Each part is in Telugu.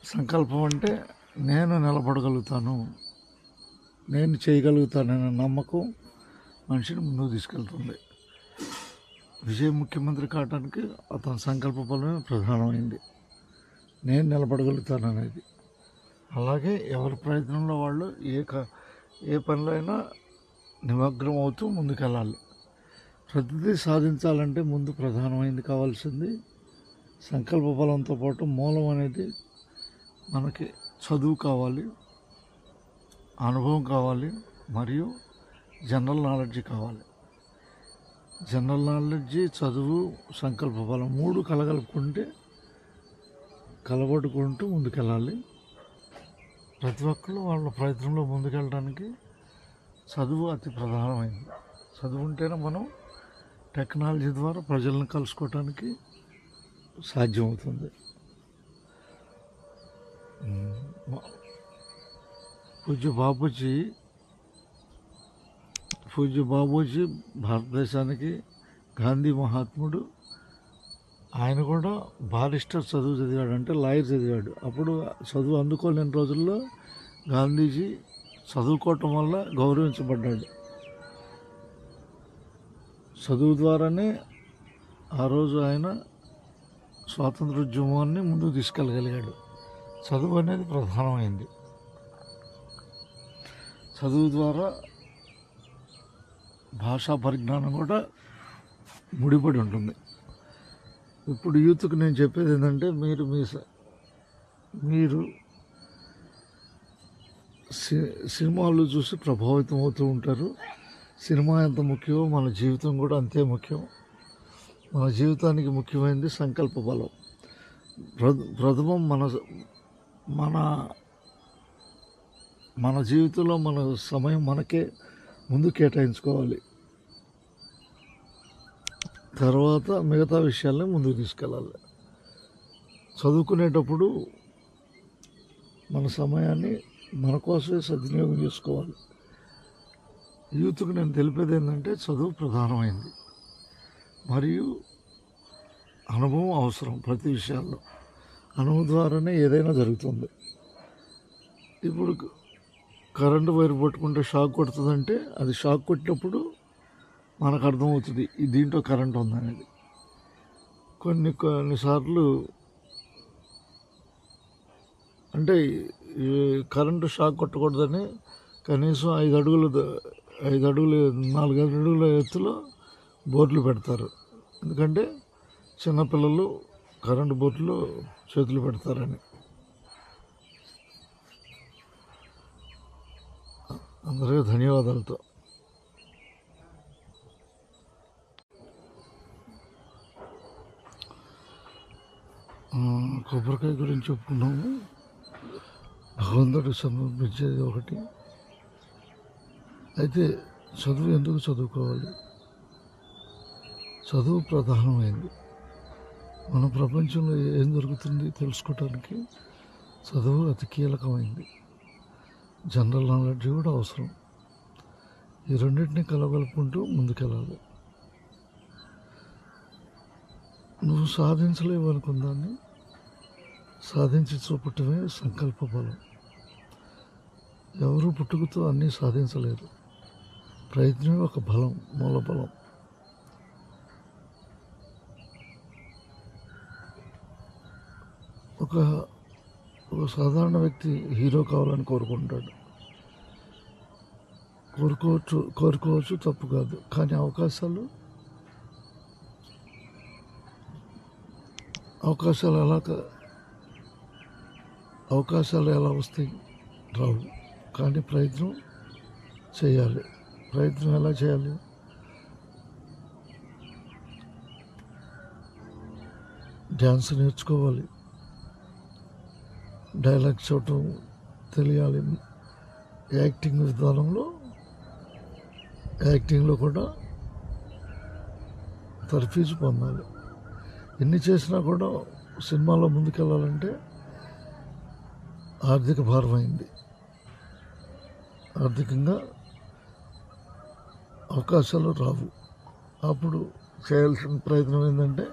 సంకల్పం అంటే నేను నిలబడగలుగుతాను, నేను చేయగలుగుతాననే నమ్మకం మనిషిని ముందుకు తీసుకెళ్తుంది. విజయ్ ముఖ్యమంత్రి కావడానికి అతని సంకల్ప బలమే ప్రధానమైంది, నేను నిలబడగలుగుతాననేది. అలాగే ఎవరి ప్రయత్నంలో వాళ్ళు ఏ పనిలో అయినా నిమగ్నం అవుతూ ముందుకెళ్ళాలి. ప్రతిదీ సాధించాలంటే ముందు ప్రధానమైంది కావాల్సింది సంకల్ప బలంతో పాటు మూలం అనేది మనకి చదువు కావాలి, అనుభవం కావాలి, మరియు జనరల్ నాలెడ్జ్ కావాలి. జనరల్ నాలెడ్జి, చదువు, సంకల్ప బలం మూడు కలబడుకుంటూ ముందుకెళ్ళాలి. ప్రతి ఒక్కరు వాళ్ళ ప్రయత్నంలో ముందుకెళ్ళడానికి చదువు అతి ప్రధానమైంది. చదువు ఉంటేనే మనం టెక్నాలజీ ద్వారా ప్రజలను కలుసుకోవటానికి సాధ్యమవుతుంది. పూజ్య బాపూజీ భారతదేశానికి గాంధీ మహాత్ముడు. ఆయన కూడా బారిస్టర్ చదువు చదివాడు, అంటే లాయర్ చదివాడు. అప్పుడు చదువు అందుకోలేని రోజుల్లో గాంధీజీ చదువుకోవటం వల్ల గౌరవించబడ్డాడు. చదువు ద్వారానే ఆ రోజు ఆయన స్వాతంత్రోద్యమాన్ని ముందుకు తీసుకెళ్ళగలిగాడు. చదువు అనేది ప్రధానమైంది. చదువు ద్వారా భాషా పరిజ్ఞానం కూడా ముడిపడి ఉంటుంది. ఇప్పుడు యూత్కి నేను చెప్పేది ఏంటంటే, మీరు సినిమాలు చూసి ప్రభావితం అవుతూ ఉంటారు. సినిమా ఎంత ముఖ్యమో మన జీవితం కూడా అంతే ముఖ్యం. మన జీవితానికి ముఖ్యమైనది సంకల్ప బలం. ప్రథమం మన జీవితంలో మన సమయం మనకే ముందు కేటాయించుకోవాలి. తర్వాత మిగతా విషయాల్ని ముందుకు తీసుకెళ్ళాలి. చదువుకునేటప్పుడు మన సమయాన్ని మన కోసమే సద్వినియోగం చేసుకోవాలి. యూత్కి నేను తెలిపేది ఏంటంటే, చదువు ప్రధానమైంది మరియు అనుభవం అవసరం. ప్రతి విషయాల్లో అనుభవం ద్వారానే ఏదైనా జరుగుతుంది. ఇప్పుడు కరెంటు వైర్ పట్టుకుంటే షాక్ కొడుతుందంటే, అది షాక్ కొట్టినప్పుడు మనకు అర్థమవుతుంది దీంట్లో కరెంట్ ఉందనేది. కొన్నిసార్లు అంటే కరెంటు షాక్ కొట్టకూడదని కనీసం 5 అడుగులు 4 అడుగుల ఎత్తులో బోర్డులు పెడతారు. ఎందుకంటే చిన్నపిల్లలు కరెంటు బోర్డులో చేతులు పెడతారని. అందరికీ ధన్యవాదాలతో. కొబ్బరికాయ గురించి చెప్పుకున్నాము. భగవంతుడు సమర్పించేది ఒకటి. అయితే చదువు ఎందుకు చదువుకోవాలి? చదువు ప్రధానమైంది. మన ప్రపంచంలో ఏం జరుగుతుంది తెలుసుకోవటానికి చదువు అతి కీలకమైంది. జనరల్ నాలెడ్జ్ కూడా అవసరం. ఈ రెండింటిని కలగలుపుకుంటూ ముందుకెళ్ళాలి. నువ్వు సాధించలేవు అనుకున్నాన్ని సాధించి చూపటమే సంకల్ప బలం. ఎవరు పుట్టుకతో అన్నీ సాధించలేరు. ప్రయత్నమే ఒక బలం, మూలబలం. ఒక సాధారణ వ్యక్తి హీరో కావాలని కోరుకుంటాడు. కోరుకోవచ్చు, తప్పు కాదు. కానీ అవకాశాలు ఎలా వస్తాయి? రావు. కానీ ప్రయత్నం చేయాలి. ప్రయత్నం ఎలా చేయాలి? డ్యాన్స్ నేర్చుకోవాలి, డైలాగ్ చూడటం తెలియాలి. యాక్టింగ్లో కూడా తర్ఫీజు పొందాలి. ఎన్ని చేసినా కూడా సినిమాలో ముందుకెళ్ళాలంటే ఆర్థిక భారమైంది. ఆర్థికంగా అవకాశాలు రావు. అప్పుడు చేయాల్సిన ప్రయత్నం ఏంటంటే,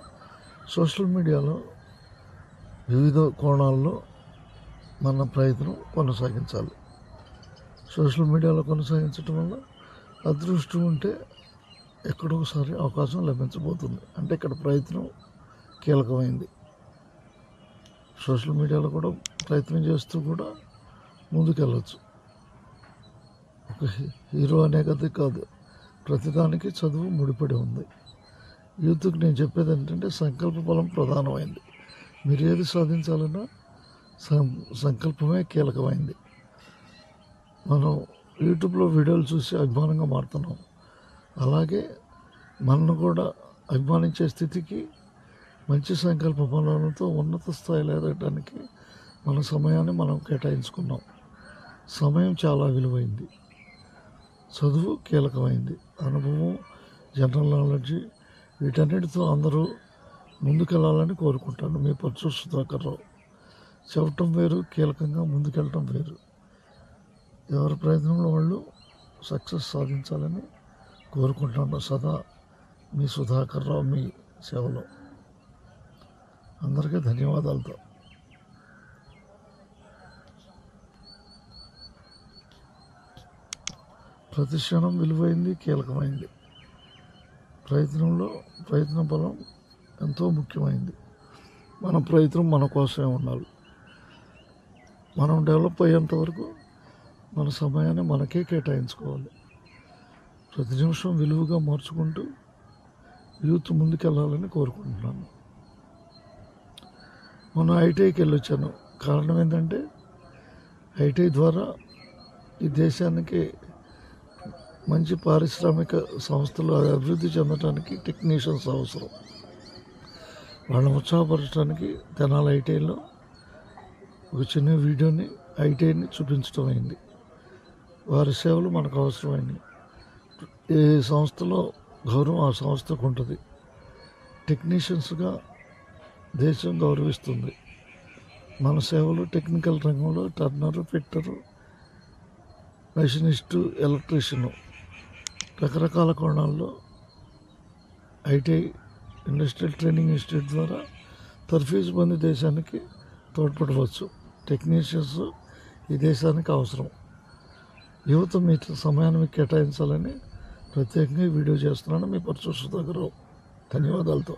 సోషల్ మీడియాలో వివిధ కోణాల్లో మన ప్రయత్నం కొనసాగించాలి. సోషల్ మీడియాలో కొనసాగించడం వల్ల అదృష్టం ఉంటే ఎక్కడోసారి అవకాశం లభించబోతుంది. అంటే ఇక్కడ ప్రయత్నం కీలకమైంది. సోషల్ మీడియాలో కూడా ప్రయత్నం చేస్తూ కూడా ముందుకెళ్ళచ్చు. ఒక హీరో అనే కథ కాదు, ప్రతిదానికి చదువు ముడిపడి ఉంది. యూత్కి నేను చెప్పేది ఏంటంటే సంకల్ప బలం ప్రధానమైంది. మీరు ఏది సాధించాలన్నా సంకల్పమే కీలకమైంది. మనం యూట్యూబ్లో వీడియోలు చూసి అభిమానంగా మారుతున్నాం. అలాగే మనను కూడా అభిమానించే స్థితికి మంచి సంకల్ప బలంతో ఉన్నత స్థాయిలో ఎదగడానికి మన సమయాన్ని మనం కేటాయించుకున్నాం. సమయం చాలా విలువైంది. చదువు కీలకమైంది. అనుభవం, జనరల్ నాలెడ్జి, వీటన్నిటితో అందరూ ముందుకెళ్ళాలని కోరుకుంటాను. మీ పరచూరు సుధాకర్ రావు. చెప్పటం వేరు, కీలకంగా ముందుకెళ్ళటం వేరు. ఎవరి ప్రయత్నంలో వాళ్ళు సక్సెస్ సాధించాలని కోరుకుంటాను. సదా మీ సుధాకర్ రావు, మీ సేవలో. అందరికీ ధన్యవాదాలతో. ప్రతి క్షణం విలువైంది, కీలకమైంది. ప్రయత్న బలం ఎంతో ముఖ్యమైంది. మన ప్రయత్నం మన కోసమే ఉండాలి. మనం డెవలప్ అయ్యేంత వరకు మన సమయాన్ని మనకే కేటాయించుకోవాలి. ప్రతి నిమిషం విలువగా మార్చుకుంటూ యూత్ ముందుకెళ్ళాలని కోరుకుంటున్నాను. మొన్న ఐటీఐకి వెళ్ళొచ్చాను. కారణం ఏంటంటే ఐటీఐ ద్వారా ఈ దేశానికి మంచి పారిశ్రామిక సంస్థలు అభివృద్ధి చెందడానికి టెక్నీషియన్స్ అవసరం. వాళ్ళని ఉత్సాహపరచడానికి తెనాలి ఐటీఐలో ఒక చిన్న వీడియోని ఐటీఐని చూపించడం అయింది. వారి సేవలు మనకు అవసరమైనవి. ఏ సంస్థలో గౌరవం ఆ సంస్థకు ఉంటుంది. టెక్నీషియన్స్గా దేశం గౌరవిస్తుంది. మన సేవలు టెక్నికల్ రంగంలో టర్నరు, ఫిట్టరు, మెషినిస్టు, ఎలక్ట్రీషియను రకరకాల కోణాల్లో ఐటీఐ ఇండస్ట్రియల్ ట్రైనింగ్ ఇన్స్టిట్యూట్ ద్వారా తర్ఫీజు పొంది దేశానికి తోడ్పడవచ్చు. టెక్నీషియన్స్ ఈ దేశానికి అవసరం. యువత మీ సమయాన్ని మీకు కేటాయించాలని ప్రత్యేకంగా వీడియో చేస్తున్నాను. మీ పరచూరు సుధాకర్ రావు. ధన్యవాదాలతో.